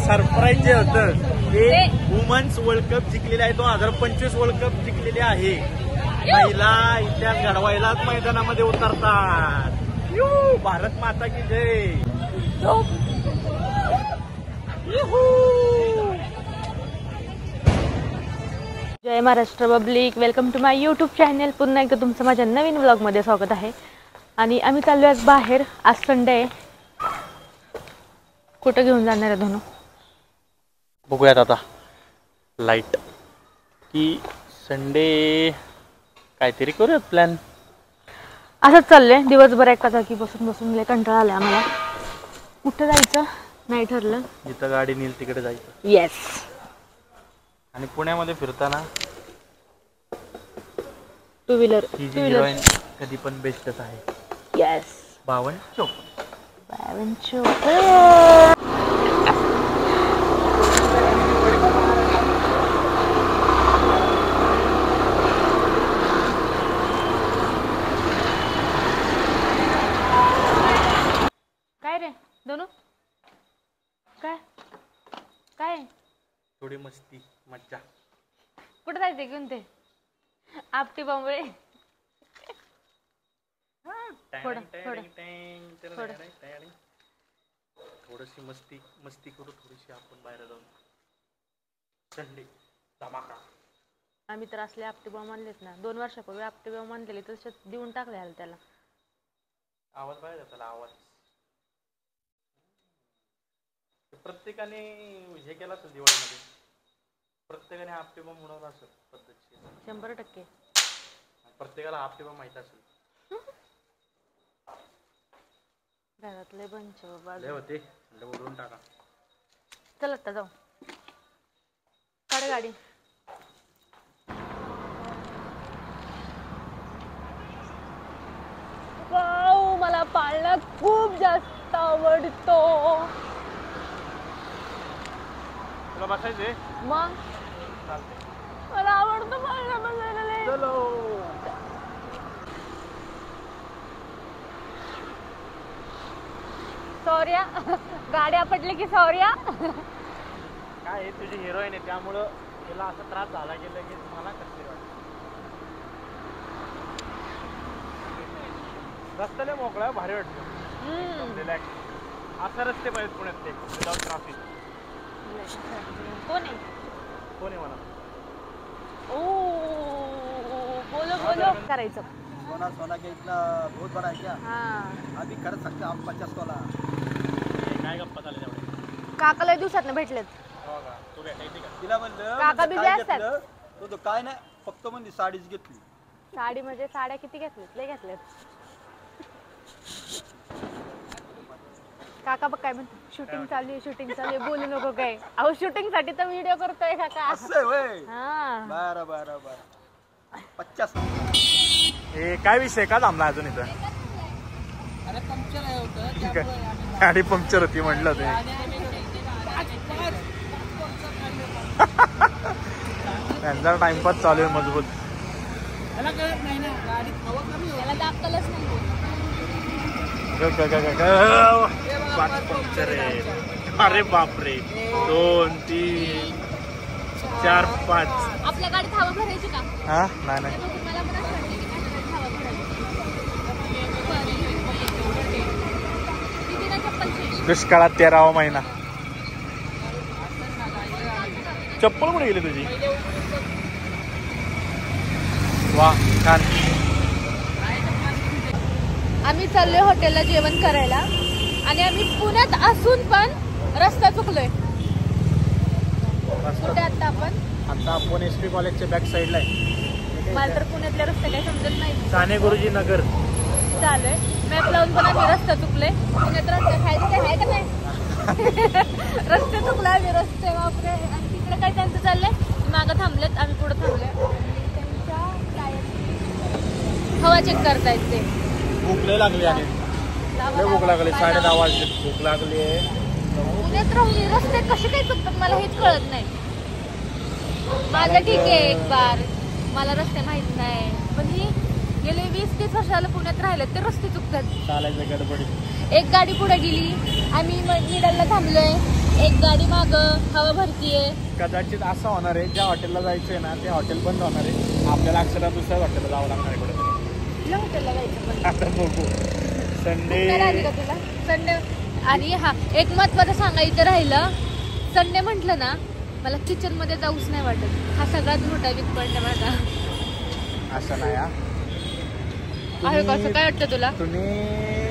Surprise जे होतं ते वुमन्स वर्ल्ड कप जिंकलेले आहे. 2025 वर्ल्ड कप जिंकलेले आहे. महिला इतिहास घडवायलाच मैदानामध्ये उतरतात. भारत माता की जय. जय Maharashtra public. Welcome to my YouTube channel. पुन्हा एकदा तुमचं माझ्या नवीन व्लॉगमध्ये स्वागत आहे. आणि आम्ही चाललो आज बाहेर. आज संडे आहे. कुठं घेऊन जाणार आहे धनु? बघूयात आता. लाईट की संडे काहीतरी करूयात प्लॅन. असंच चाललंय दिवसभर एका जागी बसून बसून लय कंटाळा आला आम्हाला. कुठं जायचं नाही ठरलं. जिथं गाडी नेईल तिकडे जायचं. येस. आणि पुण्यामध्ये फिरताना टू व्हीलर कधी पण बेस्टच आहे. येस. 52 काय रे दोनों? काय काय थोडी मस्ती मज्जा. कुठं जायचं घेऊन ते आपटी बांबळे? थोडीशी मस्ती करू. थोडीशी आपण बाहेर जाऊन संडे धमाका. आम्ही तर असले आपटे बॉम्ब आणलेत ना. 2 वर्षापूर्वी आपटे बॉम्ब आणलेले तसे देऊन टाकले त्याला. आवाज बाहेर त्याला आवाज. प्रत्येकाने हे केलं असेल दिवाळीमध्ये. प्रत्येकाने आपटे बॉम्ब उडवला असेल पद्धतशीर. 100%. प्रत्येकाला आपटे बॉम्ब माहित असेल. घरातले बंच बाबा होते उडवून टाका. चल आता जाऊ. काढ गाडी. वाव, मला पाळणा खूप जास्त आवडतो. तुला बसायचंय? मग मला आवडतं पाळणा बसायला. चलो. सॉर्या गाडी आपटली की सॉर्या. काय आहे तुझी हिरोईन आहे त्यामुळं तुला असा त्रास झाला गेला की मला कसं वाटतं. रस्त्याला मोकळा भारी वाटतं. रिलॅक्स. असा रस्ते पाहिजेत पुण्यात ते विदाउट ट्रॅफिक. कोण आहे मला? ओ बोलो करायचं. सोना के इतना बहुत बड़ा है क्या? हाँ अभी कर सकते आप 50 तोला. काय गप्पा चालले तेवढे? काका लय दिवसात भेटलेत. हो का? तू भेटायची का? तिला म्हणलं काका बिझी असतात. तो काय नाही फक्त म्हणजे साडीच घेतली. साडी म्हणजे साड्या किती घेतल्यात? लय घेतल्यात. काका बघ काय म्हणतो. शूटिंग चालू आहे बोलू नको काय. अहो शूटिंग साठी तर व्हिडिओ करतोय काका. असं होय. हां बरं 50. हे काय विषय का थांबला अजून इथं? अरे पंक्चर आहे होतं. गाडी पंक्चर होती म्हटलं ते. त्यांचा टाइमपास चालू आहे मजबूत. त्याला कळत नाही ना गाडी हवा कमी त्याला दाखलच नाही. पंक्चर आहे. अरे बापरे. 2 3 4 5. आपल्या गाडीत हवा भरायची का? हा नाही. दुष्काळात 13वा महिना. चप्पल कुठे गेली तुझी? वा छान. आम्ही चाललोय हॉटेलला जेवण करायला. आणि आम्ही पुण्यात असून पण रस्ता चुकलोय. कुठे आता आपण एसपी कॉलेजच्या बॅक साईडला आहे. मला तर पुण्यातले रस्ते काही समजत नाही. साने गुरुजी नगर चालू आहे. मॅप लावून पण आम्ही रस्ता चुकलोय. पुण्यात रस्ते खायचे आहे का नाही? रस्ते चुकला आम्ही. रस्ते बापरे. आणि तिकडे काय त्यांचं चाललंय. मागं थांबलेत आम्ही पुढे थांबलोय. त्यांच्या हवा चेक करतायत ते. भूक लय लागली आहे. भूक लागली. 10:30 वाजले. भूक लागली आहे. पुण्यात राहून रस्ते कसे काय चुकतात मला हेच कळत नाही. माझं ठीक आहे एक बार. मला रस्ते माहित नाही. पण ही गेले 20-30 वर्षाला पुण्यात राहिले ते रस्ते चुकतात. चालायचं गडबडीत. एक गाडी पुढे गेली. आम्ही मिडलला थांबलोय. एक गाडी माग हवा भरतीये. कदाचित असं होणार आहे, ज्या हॉटेलला जायचंय ना ते हॉटेल बंद होणार आहे. आपल्याला अक्षरशः दुसऱ्या हॉटेलला जावं लागणार आहे कुठे. कुठल्या हॉटेलला जायचं पण? आता बघू. संडे तुला संडे. आणि हा एक महत्वाचं सांगायचं राहिलं, संडे म्हटलं ना मला किचन मध्ये जाऊच नाही वाटत. हा सगळ्यात मोठा वीक पॉइंट आहे माझा. असं नाही आहे कसं काय वाटतं तुला? तुम्ही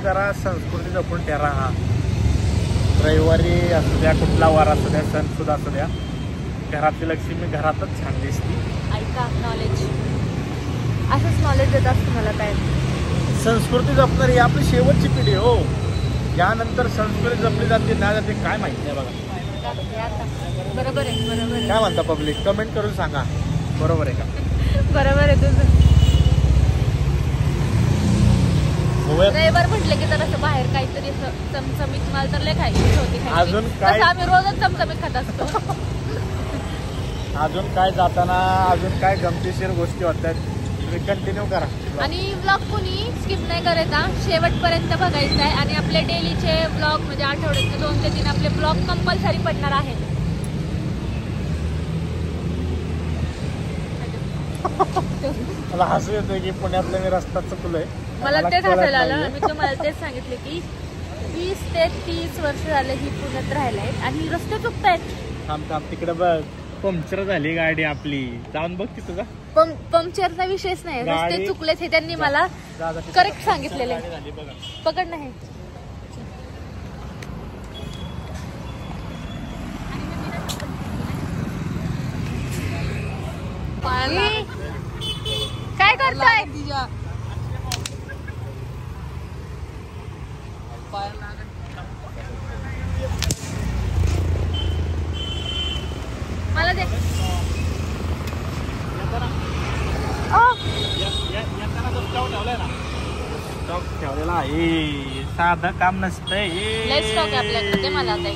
जरा संस्कृती जपून ठेवा. हा रविवारी असू द्या, कुठला वार असू द्या, सण सुद्धा असू द्या, घरातली लक्ष्मी घरातच छान दिसते. ऐका नॉलेज, असंच नॉलेज देत असतं मला काय. संस्कृती जपणार ही आपली शेवटची पिढी हो. यानंतर संस्कृती जपली जाते ना जाते काय माहिती नाही बघा. बरोबर आहे, बरोबर आहे. काय म्हणता पब्लिक? कमेंट करून सांगा बरोबर आहे का? बरोबर आहे तुझं. गोव्यात रविवार म्हटलं की तर असं बाहेर काहीतरी असं चमचमीत मला तर लय खायची होती. अजून काय? तसं आम्ही रोजच चमचमीत खात असतो. अजून काय जाताना अजून काय गमतीशीर गोष्टी होतात, तुम्ही कंटिन्यू करा. आणि ब्लॉग कोणी स्किप नाही करायचा, शेवटपर्यंत बघायचा आहे. आणि आपले डेलीचे ब्लॉग म्हणजे आठवड्याचे 2 ते 3 आपले ब्लॉग कंपल्सरी पडणार आहेत. मला हसू येतोय की पुण्यातलं मी रस्ता चुकलोय. मला तेच हसायला आलं. मी तुम्हाला तेच सांगितले की 20 ते 30 वर्ष झाले ही पुण्यात राहिलाय आणि रस्ते चुकतायत. थांब थांब तिकडे बघ, पंक्चर झाली गाडी आपली. जाऊन बघ की तुझा. पंक्चरचा विषयच नाही, गाडी- रस्ते चुकलेत हे त्यांनी मला करेक्ट सांगितलेले. पकड नाही. काय करताय? मला दे. स्टॉक ठेवलेला आहे, साधं काम नसतंय. लय स्टॉक आहे आपल्याकडे, ते मला आता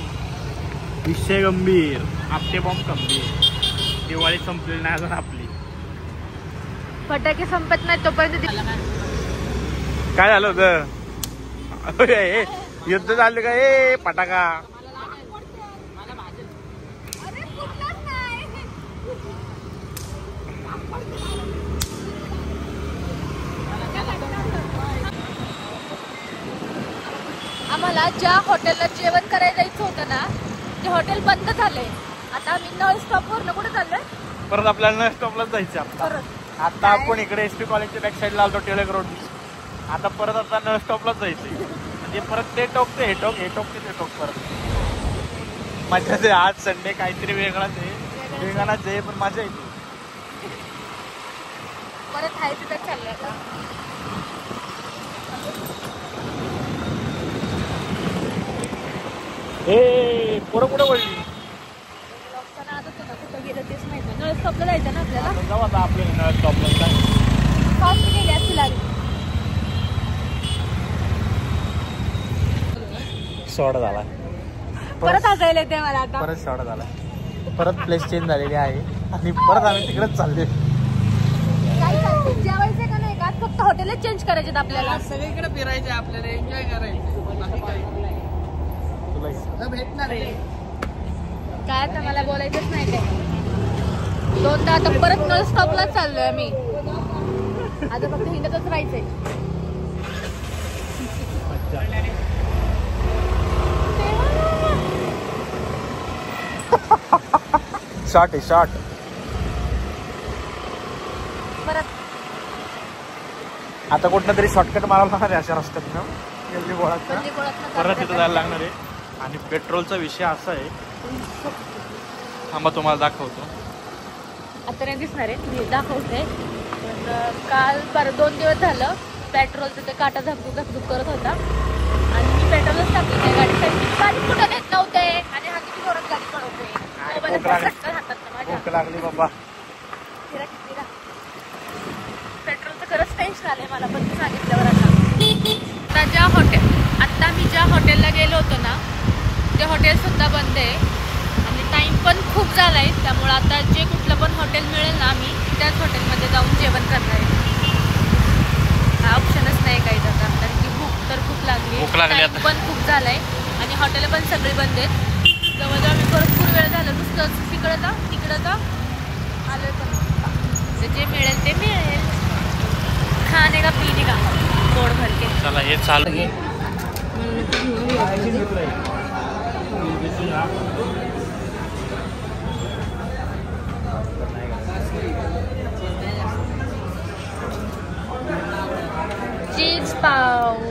विषय गंभीर, आपटे बॉम्ब गंभीर. दिवाळी संपलेली नाही अजून आपली. फटाके संपत नाही तोपर्यंत. काय झालं होतं? युद्ध झालं का? ए फटाका आम्हाला ज्या हॉटेलला जेवण करायला जायचं होतं ना ते हॉटेल बंद झालंय. आता आम्ही नळ स्टॉप वरनं कुठे चाललोय? परत आपल्याला नळ स्टॉपलाच जायचं. परत आता आपण इकडे एसपी कॉलेजच्या बॅक साईडला आलतो टिळक रोड. आता परत आता नळ स्टॉपलाच जायचंय. म्हणजे परत ते टोक ते हे टोक, हे टोक ते टोक. परत मजा आहे. आज संडे काहीतरी वेगळाच आहे, वेगळाच आहे, पण मजा येते. परत आहे तिथं चाललंय आता. ए पोरं कुठं वळली? कुठं गेलं तेच माहिती. नळ स्टॉपला जायचं ना आपल्याला. जाऊ आता आपल्या नळ स्टॉपला. पाऊस गेले असतील आधी. शॉर्ट झाला. परत हसायला येते मला आता. परत शॉर्ट झाला. परत प्लेस चेंज झालेली आहे आणि परत आम्ही तिकडेच चालले. काय चाललंय? जेवायचं का नाही का? फक्त हॉटेलच चेंज करायचे आपल्याला. सगळीकडे फिरायचे, आपल्याला एन्जॉय करायचं. बाकी काही तुला भेटणार आहे. काय आता मला बोलायचंच नाही काय. 2दा आता परत नळ स्टॉपला चाललोय आम्ही. आता फक्त हिंडतच राहायचंय. शॉर्ट आहे शॉर्ट. परत आता कुठनं तरी शॉर्टकट मारायला लागणार आहे अशा रस्त्यात. गल्ली बोळात परत तिथं जायला लागणार आहे. आणि पेट्रोलचा विषय असा आहे, थांबा तुम्हाला दाखवतो. आता नाही दिसणार आहे, मी दाखवते. काल 2 दिवस झालं पेट्रोलचं ते काटा धकधूक करत होता आणि मी पेट्रोलच टाकली नाही गाडीसाठी. गाडी कुठं नेत नव्हते आणि हा किती जोरात गाडी पळवते. भूक लागली बाबा. पेट्रोलचं खरंच टेन्शन आलंय मला पण सांगितल्यावर. आता मी ज्या हॉटेलला गेलो होतो ना ते हॉटेल सुद्धा बंद आहे आणि टाइम पण खूप झालाय. त्यामुळे आता जे कुठलं पण हॉटेल मिळेल ना आम्ही त्याच हॉटेलमध्ये जाऊन जेवण करणार आहे. हा ऑप्शनच नाही काही आता, कारण की भूक तर खूप लागली. भूक लागली टाइम पण खूप झालाय आणि हॉटेल पण सगळी बंद आहेत. जवळजवळ आम्ही भरपूर वेळ झाला नुसतं तिकडं आलोय पण जे मिळेल ते मिळेल, खाणे का पिणे का पोट भर के. चला हे चालू चीज पाव.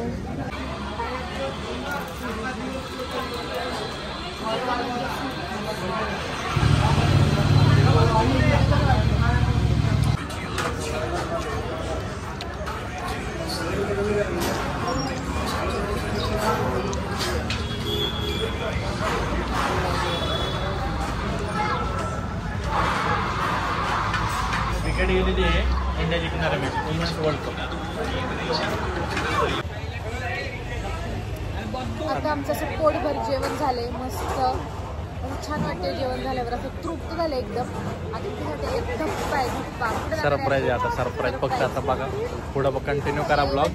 विकेट गेलेली आहे इंडिया जिंकणार आहे वुमेन्स वर्ल्ड कप. आता आमचं असं पोटभर जेवण झालंय मस्त, असं छान वाटते जेवण झाल्यावर, असं तृप्त झालं एकदम. आता त्यासाठी एक धप्पा आहे, धप्पा सरप्राईज आहे आता, सरप्राईज फक्त आता बघा पुढं कंटिन्यू करा ब्लॉग.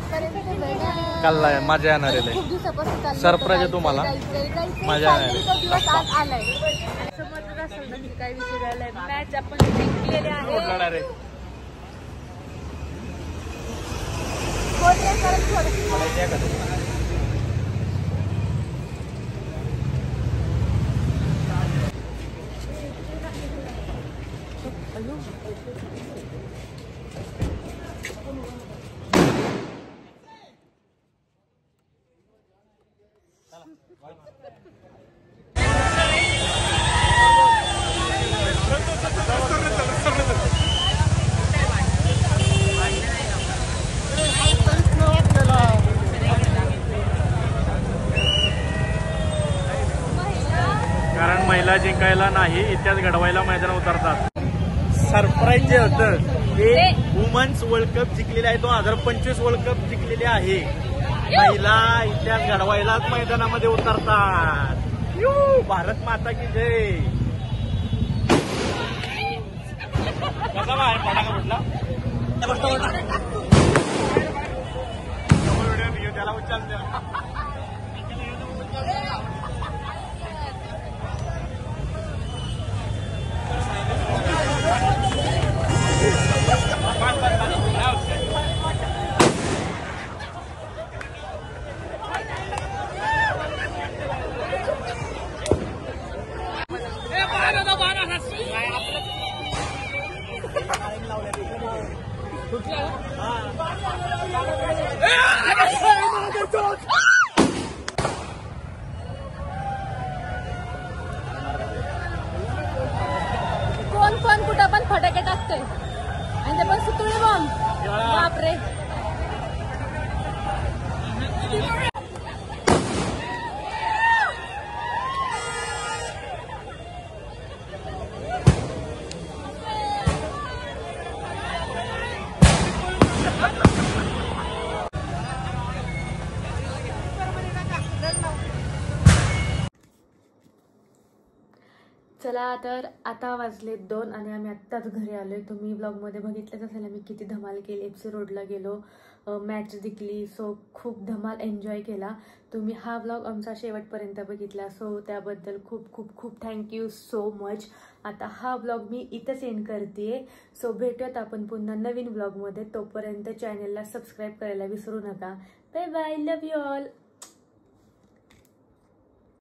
काल मजा येणार आहे, खूप दिवसापासून सरप्राईज आहे तुम्हाला, मजा येणार तो दिवस आज आलाय. समजत असेल ना की काय विषय झालाय. मॅच आपण जिंकलेले आहे. कारण महिला जिंकायला नाही, इतिहास घडवायला मैदान उतरतात. सरप्राईज जे होतं ते वुमन्स वर्ल्ड कप जिंकलेले आहे, 2025 वर्ल्ड कप जिंकलेले आहे. महिला इतिहास घडवायलाच मैदानामध्ये उतरतात. भारत माता की जय. कसा बाहेर फटाका म्हटला व्हिडिओ त्याला उच्चार द्या. कोण कुठं पण फटाके टाकतोय आणि ते पण सुतुळे बॉम्ब. बापरे. चला तर आता वाजले 2 आणि आम्ही आत्ताच घरी आलोय. तुम्ही ब्लॉगमध्ये बघितलंच असेल आम्ही किती धमाल केली. FC रोडला गेलो, मॅच जिंकली, सो खूप धमाल एन्जॉय केला. तुम्ही हा ब्लॉग आमचा शेवटपर्यंत बघितला, सो त्याबद्दल खूप खूप खूप थँक्यू सो मच. आता हा ब्लॉग मी इथंच एंड करते. सो भेटूयात आपण पुन्हा नवीन ब्लॉगमध्ये. तोपर्यंत चॅनलला सबस्क्राईब करायला विसरू नका. Bye bye, love you all.